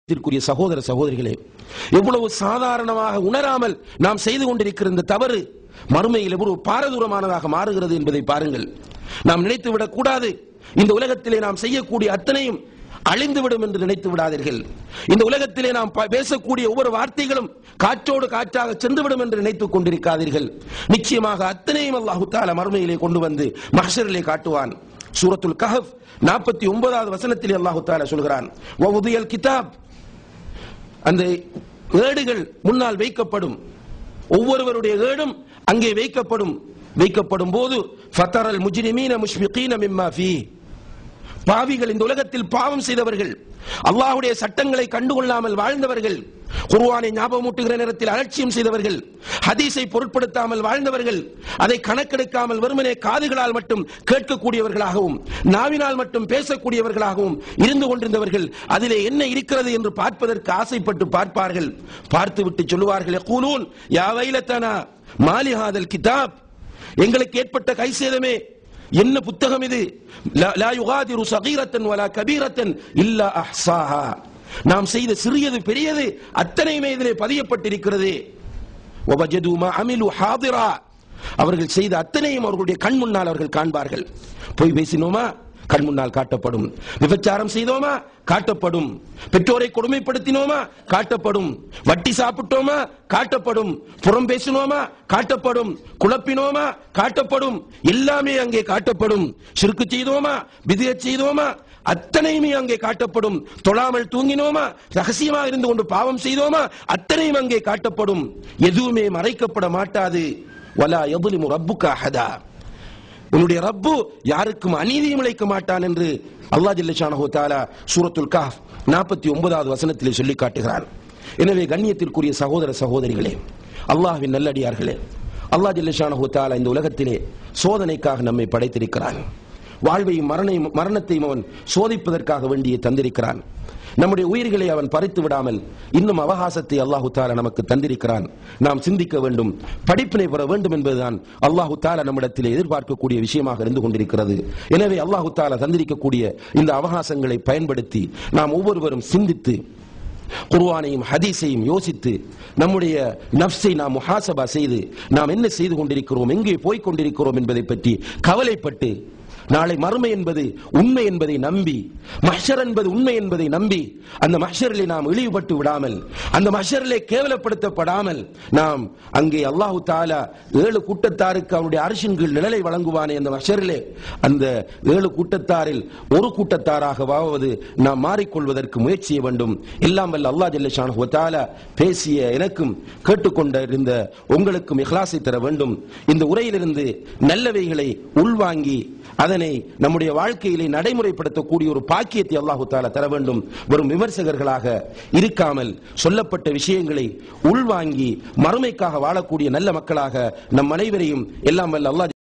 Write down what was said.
கண்ணியத்திற்குரிய சகோதர சகோதரிகளே, எவ்வளவு சாதாரணமாக உணராமல் நாம் செய்து கொண்டிருக்கிற இந்த தவறு மறுமையில் எவ்வளவு பாரதூரமானதாக மாறுகிறது என்பதை பாருங்கள். நாம் நினைத்து விடக்கூடாது இந்த உலகத்திலே நாம் செய்யக்கூடிய அத்தனையும் அழிந்துவிடும் என்று நினைத்து விடாதீர்கள். இந்த உலகத்திலே நாம் பேசக்கூடிய ஒவ்வொரு வார்த்தைகளும் காற்றோடு காற்றாக சென்றுவிடும் என்று நினைத்துக் கொண்டிருக்காதீர்கள். நிச்சயமாக அத்தனையும் அல்லாஹ் தஆலா மறுமையிலே கொண்டு வந்து மஹ்ஷரிலே காட்டுவான். சூரத்துல் கஹஃப் 49வது வசனத்திலே அல்லாஹ் தஆலா சொல்கிறான், வவுதியல் கிதாப், அந்த ஏடுகள் முன்னால் வைக்கப்படும், ஒவ்வொருவருடைய ஏடும் அங்கே வைக்கப்படும் போது ஃபதரல் முஜ்ரிமீன முஷ்ஃபிகீன மிம்மா ஃபீ, பாவிகள், இந்த உலகத்தில் பாவம் செய்தவர்கள், அல்லாஹ்வுடைய சட்டங்களை கண்டுகொள்ளாமல் வாழ்ந்தவர்கள், குர்ஆனை ஞாபகமூட்டுகிற நேரத்தில் அலட்சியம் செய்தவர்கள், ஹதீஸை பொருட்படுத்தாமல் வாழ்ந்தவர்கள், அதை கணக்கெடுக்காமல் வெறுமனே காதுகளால் மட்டும் கேட்கக்கூடியவர்களாகவும் நாவினால் மட்டும் பேசக்கூடியவர்களாகவும் இருந்து கொண்டிருந்தவர்கள், அதிலே என்ன இருக்கிறது என்று பார்ப்பதற்கு ஆசைப்பட்டு பார்ப்பார்கள். பார்த்துவிட்டு சொல்லுவார்கள், யகூலூன் யா வைலதனா மாலி ஹாதல் கிதாப், எங்களுக்கு ஏற்பட்ட கைசேதமே, என்ன புத்தகம் இது, லா யுகாதிரு ஸகீரத்தன் வலா கபீரத்தன் இல்லா அஹ்ஸாஹா, நாம் செய்த சிறியது பெரியது அத்தனையுமே இதிலே பதியப்பட்டிருக்கிறது. வவஜது மா அமிலு ஹாதிரா, அவர்கள் செய்த அத்தனையும் அவர்களுடைய கண் முன்னால் அவர்கள் காண்பார்கள். போய் பேசினோமா கண் முன்னால் காட்டப்படும், விபச்சாரம் செய்தோமா காட்டப்படும், பெற்றோரை கொடுமைப்படுத்தினோமா காட்டப்படும், வட்டி சாப்பிட்டோமா காட்டப்படும், புறம் பேசினோமா காட்டப்படும், குழப்பினோமா காட்டப்படும், எல்லாமே அங்கே காட்டப்படும். ஷிர்க் செய்தோமா பித்அத் செய்தோமா அத்தனையுமே அங்கே காட்டப்படும். தொழாமல் தூங்கினோமா ரகசியமாக இருந்து கொண்டு பாவம் செய்தோமா அத்தனையும் அங்கே காட்டப்படும். எதுவுமே மறைக்கப்பட மாட்டாது. வலா யظلم ربك அஹதா, உன்னுடைய ரப்பு யாருக்கும் அநீதியும் இழைக்க மாட்டான் என்று அல்லாஹ் ஜல்ல ஷானஹு தஆலா சூரத்துல் கஹஃப் 49வது வசனத்திலே சொல்லி காட்டுகிறார். எனவே கண்ணியத்திற்குரிய சகோதர சகோதரிகளே, அல்லாஹ்வின் நல்லடியார்களே, அல்லாஹ் ஜல்ல ஷானஹு தஆலா இந்த உலகத்திலே சோதனைக்காக நம்மை படைத்திருக்கிறான். வாழ்வையும் மரணத்தையும் அவன் சோதிப்பதற்காக வேண்டியே தந்திருக்கிறான். நம்முடைய உயிர்களை அவன் பறித்து விடாமல் இன்னும் அவகாசத்தை அல்லாஹு தஆலா நமக்கு தந்திருக்கிறான். நாம் சிந்திக்க வேண்டும், படிப்பினை பெற வேண்டும் என்பதுதான் அல்லாஹு தஆலா நம்மிடத்தில் எதிர்பார்க்கக்கூடிய விஷயமாக இருந்து கொண்டிருக்கிறது. எனவே அல்லாஹு தஆலா தந்திருக்கக்கூடிய இந்த அவகாசங்களை பயன்படுத்தி நாம் ஒவ்வொருவரும் சிந்தித்து குர்ஆனையும் ஹதீஸையும் யோசித்து நம்முடைய நஃப்ஸை நாம் முஹாசபா செய்து நாம் என்ன செய்து கொண்டிருக்கிறோம், எங்கே போய் கொண்டிருக்கிறோம் என்பதை பற்றி கவலைப்பட்டு, நாளை மறுமை என்பது உண்மை என்பதை நம்பி, மஹ்ஷர் என்பது உண்மை என்பதை நம்பி, அந்த மஹ்ஷரிலே நாம் இழிவுபட்டு விடாமல், அந்த மஹ்ஷரிலே கேவலப்படுத்தப்படாமல், நாம் அங்கே அல்லாஹு தஆலா 7 கூட்டத்தாருக்கு அவருடைய அர்ஷின் கீழ் நிழலை வழங்குவானே அந்த மஹ்ஷரிலே, அந்த 7 கூட்டத்தாரில் ஒரு கூட்டத்தாராகவாவது நாம் மாறிக்கொள்வதற்கு முயற்சி செய்ய வேண்டும். எல்லாம் வல்ல அல்லாஹ் ஜல்ல ஷானஹு வ தஆலா பேசிய எனக்கும் கேட்டுக்கொண்டிருந்த உங்களுக்கும் இஹ்லாஸை தர வேண்டும். இந்த உரையிலிருந்து நல்லவைகளை உள்வாங்கி அதனை நம்முடைய வாழ்க்கையிலே நடைமுறைப்படுத்தக்கூடிய ஒரு பாக்கியத்தை அல்லாஹு தஆலா தர வேண்டும். வெறும் விமர்சகர்களாக இருக்காமல் சொல்லப்பட்ட விஷயங்களை உள்வாங்கி மறுமைக்காக வாழக்கூடிய நல்ல மக்களாக நம் அனைவரையும் எல்லாம் வல்ல அல்லாஹ்